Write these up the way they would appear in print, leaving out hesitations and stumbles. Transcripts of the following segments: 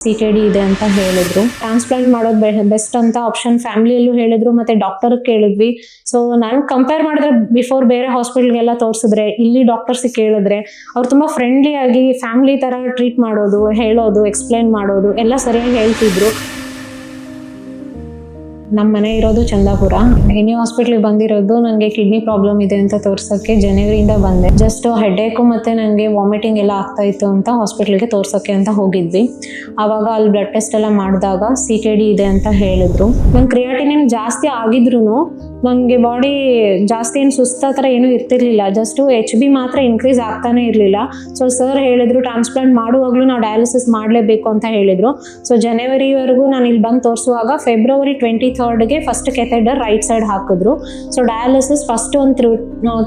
CKD ಇದೆ ಅಂತ ಹೇಳಿದ್ರು. ಟ್ರಾನ್ಸ್ಪ್ಲಾಂಟ್ ಮಾಡೋದು ಬೆಸ್ಟ್ ಅಂತ ಆಪ್ಷನ್ ಫ್ಯಾಮಿಲಿಯಲ್ಲೂ ಹೇಳಿದ್ರು, ಮತ್ತೆ ಡಾಕ್ಟರ್ ಕೇಳಿದ್ವಿ. ಸೊ ನಾನು ಕಂಪೇರ್ ಮಾಡಿದ್ರೆ ಬಿಫೋರ್ ಬೇರೆ ಹಾಸ್ಪಿಟಲ್ಗೆಲ್ಲ ತೋರಿಸಿದ್ರೆ, ಇಲ್ಲಿ ಡಾಕ್ಟರ್ಸ್ ಕೇಳಿದ್ರೆ ಅವ್ರು ತುಂಬಾ ಫ್ರೆಂಡ್ಲಿ ಆಗಿ ಫ್ಯಾಮಿಲಿ ತರ ಟ್ರೀಟ್ ಮಾಡೋದು, ಹೇಳೋದು, ಎಕ್ಸ್ಪ್ಲೈನ್ ಮಾಡೋದು ಎಲ್ಲ ಸರಿಯಾಗಿ ಹೇಳ್ತಿದ್ರು. ನಮ್ಮ ಮನೆ ಇರೋದು ಚಂದಾಪುರ. ಎನಿ ಹಾಸ್ಪಿಟ್ಲಿಗೆ ಬಂದಿರೋದು ನನಗೆ ಕಿಡ್ನಿ ಪ್ರಾಬ್ಲಮ್ ಇದೆ ಅಂತ ತೋರ್ಸಕ್ಕೆ ಜನವರಿಯಿಂದ ಬಂದೆ. ಜಸ್ಟ್ ಹೆಡ್ಏಕು ಮತ್ತೆ ನನಗೆ ವಾಮಿಟಿಂಗ್ ಎಲ್ಲ ಆಗ್ತಾ ಇತ್ತು ಅಂತ ಹಾಸ್ಪಿಟ್ಲಿಗೆ ತೋರ್ಸಕ್ಕೆ ಅಂತ ಹೋಗಿದ್ವಿ. ಆವಾಗ ಅಲ್ಲಿ ಬ್ಲಡ್ ಟೆಸ್ಟ್ ಎಲ್ಲ ಮಾಡಿದಾಗ CKD ಇದೆ ಅಂತ ಹೇಳಿದ್ರು. ನಂಗೆ ಕ್ರಿಯಾಟಿನಿನ್ ಜಾಸ್ತಿ ಆಗಿದ್ರು ನನಗೆ ಬಾಡಿ ಜಾಸ್ತಿ ಏನು ಸುಸ್ತ ಥರ ಏನೂ ಇರ್ತಿರ್ಲಿಲ್ಲ. ಜಸ್ಟ್ HB ಮಾತ್ರ ಇನ್ಕ್ರೀಸ್ ಆಗ್ತಾನೆ ಇರಲಿಲ್ಲ. ಸೊ ಸರ್ ಹೇಳಿದ್ರು ಟ್ರಾನ್ಸ್ಪ್ಲಾಂಟ್ ಮಾಡುವಾಗಲೂ ನಾವು ಡಯಾಲಿಸಿಸ್ ಮಾಡಲೇಬೇಕು ಅಂತ ಹೇಳಿದ್ರು. ಸೊ ಜನವರಿವರೆಗೂ ನಾನು ಇಲ್ಲಿ ಬಂದು ತೋರಿಸುವಾಗ ಫೆಬ್ರವರಿ 23ಗೆ ಫಸ್ಟ್ ಕೆಥೆಡರ್ ರೈಟ್ ಸೈಡ್ ಹಾಕಿದ್ರು. ಸೊ ಡಯಾಲಿಸಿಸ್ ಫಸ್ಟ್ ಒಂದು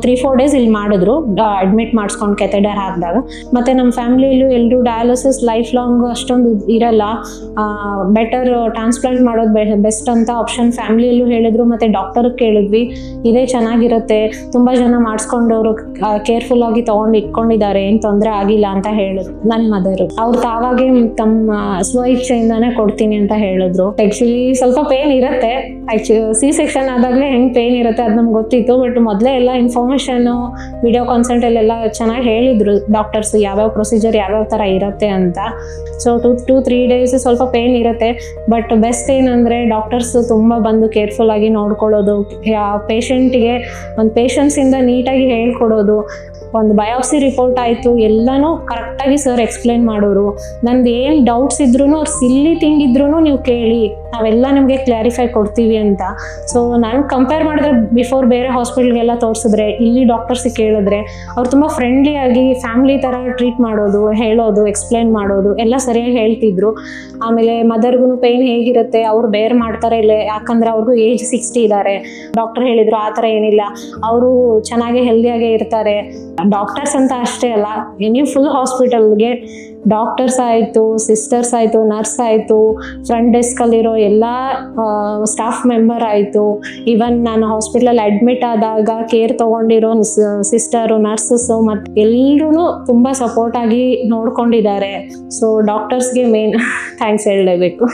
3-4 ಡೇಸ್ ಇಲ್ಲಿ ಮಾಡಿದ್ರು, ಅಡ್ಮಿಟ್ ಮಾಡಿಸ್ಕೊಂಡು ಕೆಥೆಡರ್ ಹಾಕಿದಾಗ. ಮತ್ತೆ ನಮ್ಮ ಫ್ಯಾಮಿಲಿಯಲ್ಲೂ ಎಲ್ಲರೂ ಡಯಾಲಿಸಿಸ್ ಲೈಫ್ ಲಾಂಗ್ ಅಷ್ಟೊಂದು ಇರಲ್ಲ, ಬೆಟರ್ ಟ್ರಾನ್ಸ್ಪ್ಲಾಂಟ್ ಮಾಡೋದು ಬೆಸ್ಟ್ ಅಂತ ಆಪ್ಷನ್ ಫ್ಯಾಮಿಲಿಯಲ್ಲೂ ಹೇಳಿದ್ರು, ಮತ್ತೆ ಡಾಕ್ಟರ್ ಕೇಳಿದ್ವಿ. ಇದೇ ಚೆನ್ನಾಗಿರುತ್ತೆ, ತುಂಬಾ ಜನ ಮಾಡಿಸ್ಕೊಂಡವರು ಕೇರ್ಫುಲ್ ಆಗಿ ತಗೊಂಡು ಇಟ್ಕೊಂಡಿದ್ದಾರೆ, ಏನ್ ತೊಂದರೆ ಆಗಿಲ್ಲ ಅಂತ ಹೇಳಿದ್ರು. ನನ್ನ ಮದರ್ ಅವ್ರು ತಾವಾಗೆ ತಮ್ಮ ಸ್ವ ಇಚ್ಛೆಯಿಂದಾನೇ ಕೊಡ್ತೀನಿ ಅಂತ ಹೇಳಿದ್ರು. ಆಕ್ಚುಲಿ ಸ್ವಲ್ಪ ಪೇನ್ ಇರುತ್ತೆ. C-ಸೆಕ್ಷನ್ ಆದಾಗಲೇ ಹೆಂಗ್ ಪೇನ್ ಇರುತ್ತೆ ಅದು ನಮ್ಗೆ ಗೊತ್ತಿತ್ತು. ಬಟ್ ಮೊದಲೇ ಎಲ್ಲ ಇನ್ಫಾರ್ಮೇಶನ್ ವಿಡಿಯೋ ಕಾನ್ಸಲ್ಟಲ್ಲೆಲ್ಲ ಚೆನ್ನಾಗಿ ಹೇಳಿದ್ರು ಡಾಕ್ಟರ್ಸ್, ಯಾವ್ಯಾವ ಪ್ರೊಸೀಜರ್ ಯಾವ್ಯಾವ ಥರ ಇರುತ್ತೆ ಅಂತ. ಸೊ 2-3 ಡೇಸ್ ಸ್ವಲ್ಪ ಪೇನ್ ಇರುತ್ತೆ. ಬಟ್ ಬೆಸ್ಟ್ ಏನಂದ್ರೆ ಡಾಕ್ಟರ್ಸ್ ತುಂಬ ಬಂದು ಕೇರ್ಫುಲ್ ಆಗಿ ನೋಡ್ಕೊಳ್ಳೋದು, ಪೇಷಂಟ್ಗೆ ಒಂದು ಪೇಷನ್ಸಿಂದ ನೀಟಾಗಿ ಹೇಳ್ಕೊಡೋದು. ಒಂದು ಬಯೋಪ್ಸಿ ರಿಪೋರ್ಟ್ ಆಯಿತು, ಎಲ್ಲನೂ ಕರೆಕ್ಟಾಗಿ ಸರ್ ಎಕ್ಸ್ಪ್ಲೈನ್ ಮಾಡೋರು. ನಂದು ಏನು ಡೌಟ್ಸ್ ಇದ್ರೂ ಅವ್ರು ಸಿಲ್ಲಿ ಥಿಂಗ್ ಇದ್ರೂ ನೀವು ಕೇಳಿ, ನಾವೆಲ್ಲ ನಿಮಗೆ ಕ್ಲಾರಿಫೈ ಕೊಡ್ತೀವಿ ಅಂತ. ಸೊ ನಾನು ಕಂಪೇರ್ ಮಾಡಿದ್ರೆ ಬಿಫೋರ್ ಬೇರೆ ಹಾಸ್ಪಿಟಲ್ಗೆಲ್ಲ ತೋರಿಸಿದ್ರೆ, ಇಲ್ಲಿ ಡಾಕ್ಟರ್ಸ್ ಕೇಳಿದ್ರೆ ಅವ್ರು ತುಂಬ ಫ್ರೆಂಡ್ಲಿ ಆಗಿ ಫ್ಯಾಮಿಲಿ ಥರ ಟ್ರೀಟ್ ಮಾಡೋದು, ಹೇಳೋದು, ಎಕ್ಸ್ಪ್ಲೈನ್ ಮಾಡೋದು ಎಲ್ಲ ಸರಿಯಾಗಿ ಹೇಳ್ತಿದ್ರು. ಆಮೇಲೆ ಮದರ್ಗೂ ಪೇಯ್ನ್ ಹೇಗಿರುತ್ತೆ ಅವ್ರು ಬೇರ್ ಮಾಡ್ತಾರೆ ಇಲ್ಲ, ಯಾಕಂದ್ರೆ ಅವ್ರಿಗೂ ಏಜ್ 60 ಇದ್ದಾರೆ. ಡಾಕ್ಟರ್ ಹೇಳಿದ್ರು ಆ ಥರ ಏನಿಲ್ಲ, ಅವರು ಚೆನ್ನಾಗಿ ಹೆಲ್ದಿಯಾಗೇ ಇರ್ತಾರೆ. ಡಾಕ್ಟರ್ಸ್ ಅಂತ ಅಷ್ಟೇ ಅಲ್ಲ, ಎನಿ ಫುಲ್ ಹಾಸ್ಪಿಟಲ್ಗೆ ಡಾಕ್ಟರ್ಸ್ ಆಯಿತು, ಸಿಸ್ಟರ್ಸ್ ಆಯಿತು, ನರ್ಸ್ ಆಯಿತು, ಫ್ರಂಟ್ ಡೆಸ್ಕಲ್ಲಿರೋ ಎಲ್ಲ ಸ್ಟಾಫ್ ಮೆಂಬರ್ ಆಯಿತು, ಈವನ್ ನಾನು ಹಾಸ್ಪಿಟಲಲ್ಲಿ ಅಡ್ಮಿಟ್ ಆದಾಗ ಕೇರ್ ತೊಗೊಂಡಿರೋ ಸಿಸ್ಟರು, ನರ್ಸಸ್ಸು ಮತ್ತು ಎಲ್ಲರೂ ತುಂಬ ಸಪೋರ್ಟಾಗಿ ನೋಡ್ಕೊಂಡಿದ್ದಾರೆ. ಸೊ ಡಾಕ್ಟರ್ಸ್ಗೆ ಮೇನ್ ಥ್ಯಾಂಕ್ಸ್ ಹೇಳಲೇಬೇಕು.